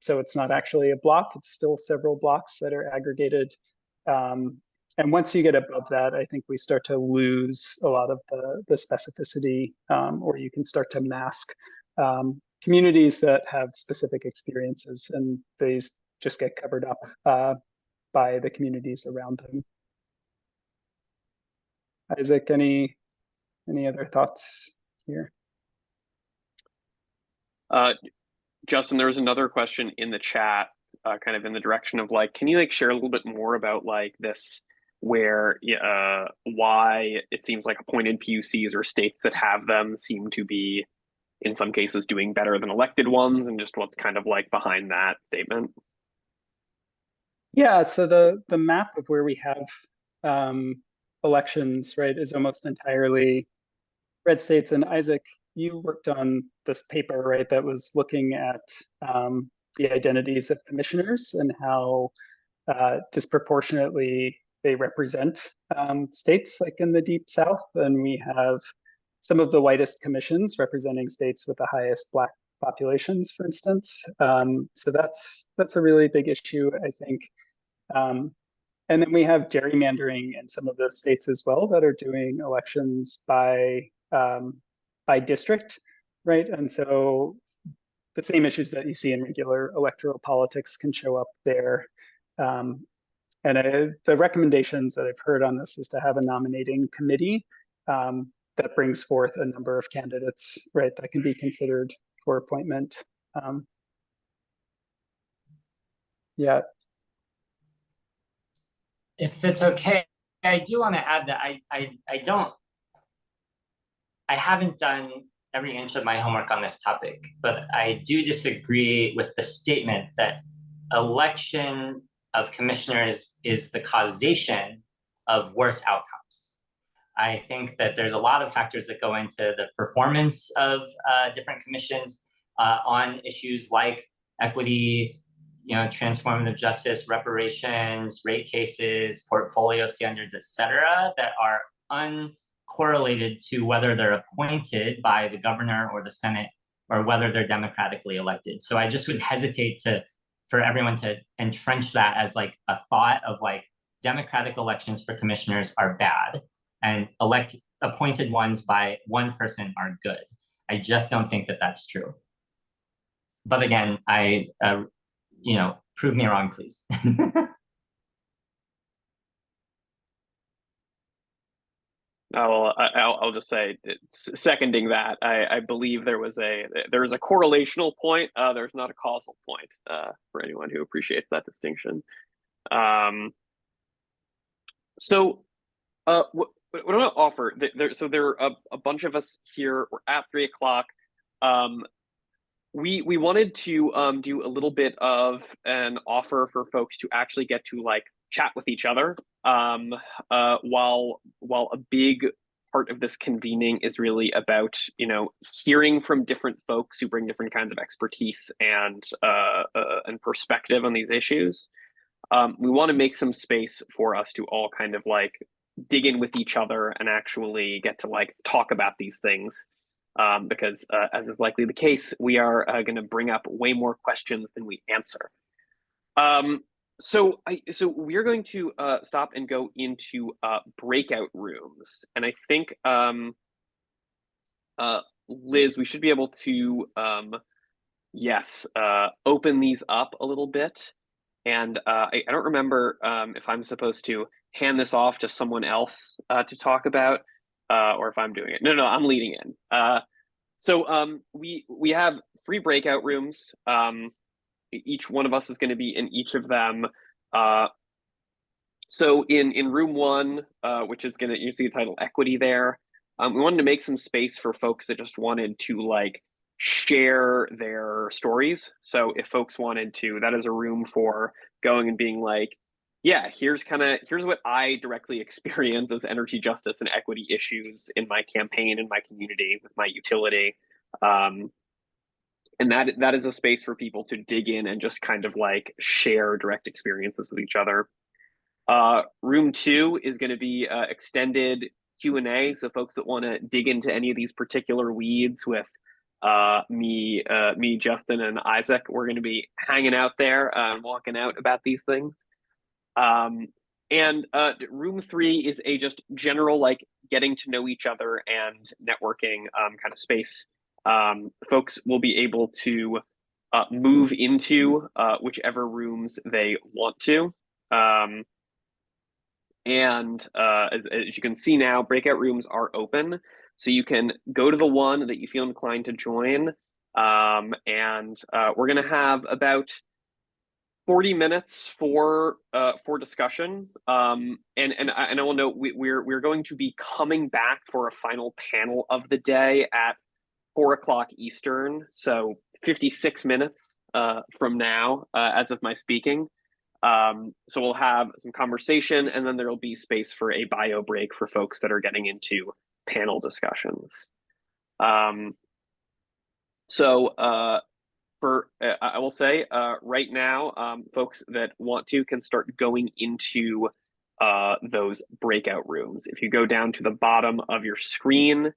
So it's not actually a block, it's still several blocks that are aggregated. And once you get above that, I think we start to lose a lot of the specificity, or you can start to mask communities that have specific experiences, and these just get covered up by the communities around them. Isaac, any other thoughts here? Justin, there was another question in the chat, kind of in the direction of like, can you like share a little bit more about like this, where why it seems like appointed PUCs or states that have them seem to be, in some cases, doing better than elected ones, and just what's kind of like behind that statement? Yeah, so the map of where we have elections, right, is almost entirely red states. And Isaac, you worked on this paper, right, that was looking at the identities of commissioners and how disproportionately they represent states like in the Deep South. And we have some of the whitest commissions representing states with the highest Black populations, for instance. So that's a really big issue, I think. And then we have gerrymandering in some of those states as well that are doing elections by district, right? And so the same issues that you see in regular electoral politics can show up there. And the recommendations that I've heard on this is to have a nominating committee that brings forth a number of candidates, right, that can be considered for appointment. Yeah. If it's okay, I do want to add that I haven't done every inch of my homework on this topic, but I do disagree with the statement that election of commissioners is the causation of worse outcomes. I think that there's a lot of factors that go into the performance of different commissions on issues like equity, transformative justice, reparations, rate cases, portfolio standards, et cetera, that are uncorrelated to whether they're appointed by the governor or the Senate or whether they're democratically elected. So I just would hesitate for everyone to entrench that as like a thought of like democratic elections for commissioners are bad and appointed ones by one person are good. I just don't think that that's true. But again, prove me wrong, please. I'll just say, seconding that, I believe there is a correlational point. There's not a causal point for anyone who appreciates that distinction. So, what I want to offer, there are a bunch of us here. We're at 3 o'clock. We wanted to do a little bit of an offer for folks to actually get to like chat with each other. While a big part of this convening is really about hearing from different folks who bring different kinds of expertise and perspective on these issues. We want to make some space for us to all kind of like dig in with each other and actually get to like talk about these things. Because as is likely the case, we are going to bring up way more questions than we answer. So we're going to stop and go into breakout rooms, and I think Liz, we should be able to open these up a little bit. And I don't remember if I'm supposed to hand this off to someone else to talk about. Or if I'm doing it. No, I'm leading in. So we have 3 breakout rooms. Each one of us is going to be in each of them. So in room 1, which is going to, you see the title Equity there. We wanted to make some space for folks that just wanted to like share their stories. So if folks wanted to, that is a room for going and being like, yeah, here's what I directly experience as energy justice and equity issues in my campaign, in my community, with my utility. And that is a space for people to dig in and just kind of like share direct experiences with each other. Room 2 is going to be extended Q&A. So folks that want to dig into any of these particular weeds with me, Justin, and Isaac, we're going to be hanging out there and walking out about these things. And room 3 is a just general like getting to know each other and networking kind of space. Folks will be able to move into whichever rooms they want to. And as you can see now, breakout rooms are open. So you can go to the one that you feel inclined to join. And we're going to have about 40 minutes for discussion. And I will note we're going to be coming back for a final panel of the day at 4 o'clock Eastern. So 56 minutes from now, as of my speaking. So we'll have some conversation, and then there'll be space for a bio break for folks that are getting into panel discussions. I will say right now, folks that want to can start going into those breakout rooms. If you go down to the bottom of your screen,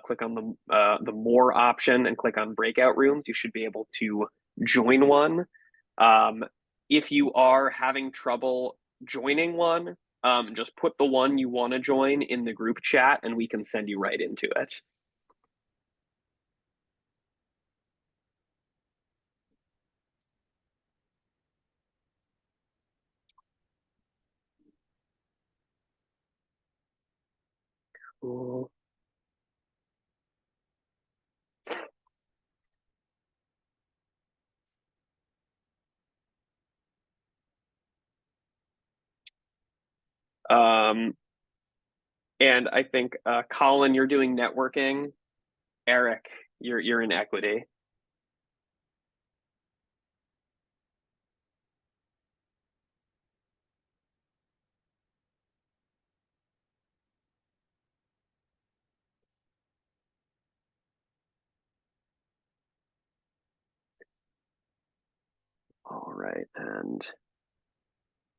click on the more option and click on breakout rooms, you should be able to join one. If you are having trouble joining one, just put the one you want to join in the group chat and we can send you right into it. Cool. And I think Colin, you're doing networking. Eric, you're in equity. right, and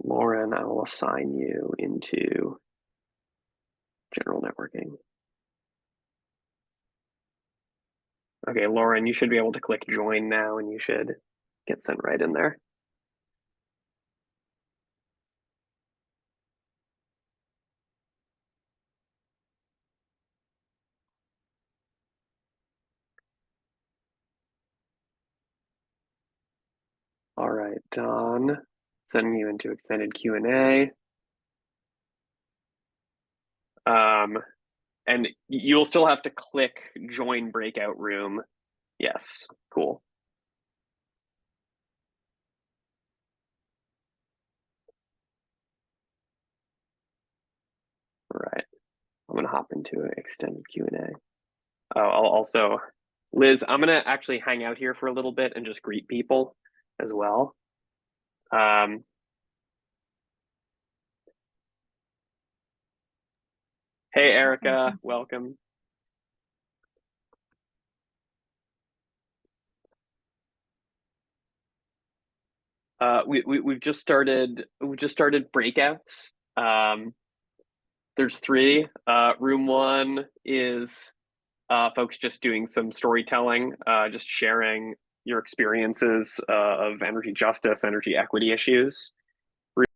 Lauren, I will assign you into general networking. Okay, Lauren, you should be able to click join now and you should get sent right in there. All right, Don, sending you into extended Q&A. And you'll still have to click join breakout room. Yes, cool. All right, I'm gonna hop into an extended Q&A. Oh, I'll also, Liz, I'm gonna actually hang out here for a little bit and just greet people as well. Hey, Erica, welcome. We've just started breakouts. There's three. Room one is folks just doing some storytelling, just sharing your experiences of energy justice, energy equity issues.